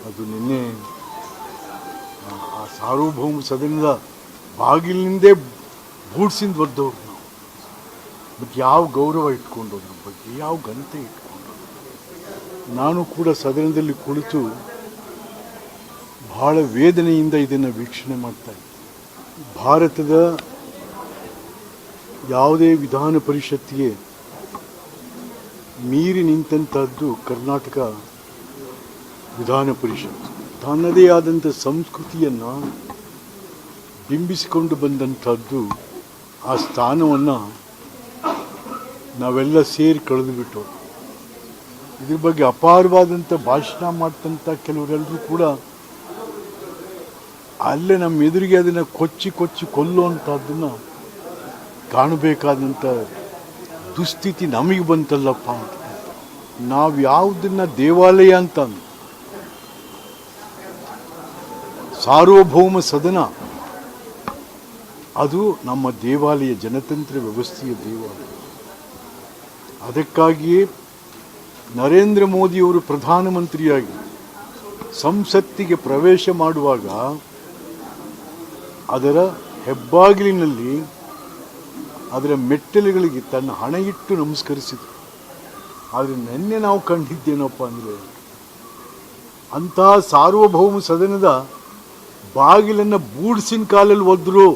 ಅದು ನಿನ್ನೆ ಆ ಸಾರ್ವಭೌಮ ಸದನದ ಬಾಗಿಲಿನಿಂದೇ ಬೂಡ್ಸಿಂದ ಒದ್ದವ್ರು ನಾವು. ಬಟ್ ಯಾವ ಗೌರವ ಇಟ್ಕೊಂಡು ನಮ್ಮ ಬಗ್ಗೆ ಯಾವ ಘನತೆ ಇಟ್ಕೊಂಡು ನಾನು ಕೂಡ ಸದನದಲ್ಲಿ ಕುಳಿತು ಬಹಳ ವೇದನೆಯಿಂದ ಇದನ್ನು ವೀಕ್ಷಣೆ ಮಾಡ್ತಾ ಇದ್ದೆ. ಭಾರತದ ಯಾವುದೇ ವಿಧಾನ ಪರಿಷತ್ತಿಗೆ ಮೀರಿ ನಿಂತಂಥದ್ದು ಕರ್ನಾಟಕ ವಿಧಾನ ಪರಿಷತ್. ತನ್ನದೇ ಆದಂಥ ಸಂಸ್ಕೃತಿಯನ್ನು ಬಿಂಬಿಸಿಕೊಂಡು ಬಂದಂಥದ್ದು. ಆ ಸ್ಥಾನವನ್ನು ನಾವೆಲ್ಲ ಸೇರಿ ಕಳೆದುಬಿಟ್ಟು ಇದ್ರ ಬಗ್ಗೆ ಅಪಾರವಾದಂಥ ಭಾಷಣ ಮಾಡ್ತಂಥ ಕೆಲವರೆಲ್ಲರೂ ಕೂಡ ಅಲ್ಲೇ ನಮ್ಮ ಎದುರಿಗೆ ಅದನ್ನು ಕೊಚ್ಚಿ ಕೊಲ್ಲುವಂಥದ್ದನ್ನು ಕಾಣಬೇಕಾದಂಥ ದುಸ್ಥಿತಿ ನಮಗೆ ಬಂತಲ್ಲಪ್ಪ ಅಂತ. ನಾವು ಯಾವುದನ್ನು ದೇವಾಲಯ ಅಂತ ಸಾರ್ವಭೌಮ ಸದನ ಅದು ನಮ್ಮ ದೇವಾಲಯ, ಜನತಂತ್ರ ವ್ಯವಸ್ಥೆಯ ದೇವಾಲಯ. ಅದಕ್ಕಾಗಿಯೇ ನರೇಂದ್ರ ಮೋದಿಯವರು ಪ್ರಧಾನಮಂತ್ರಿಯಾಗಿ ಸಂಸತ್ತಿಗೆ ಪ್ರವೇಶ ಮಾಡುವಾಗ ಅದರ ಹೆಬ್ಬಾಗಿಲಿನಲ್ಲಿ ಅದರ ಮೆಟ್ಟಲುಗಳಿಗೆ ತನ್ನ ಹಣ ಇಟ್ಟು ನಮಸ್ಕರಿಸಿದರು. ಆದರೆ ನಿನ್ನೆ ನಾವು ಕಂಡಿದ್ದೇನಪ್ಪ ಅಂದರೆ ಅಂತಹ ಸಾರ್ವಭೌಮ ಸದನದ ಬಾಗಿಲನ್ನು ಬೂಡ್ಸಿನ ಕಾಲಲ್ಲಿ ಒದ್ರು.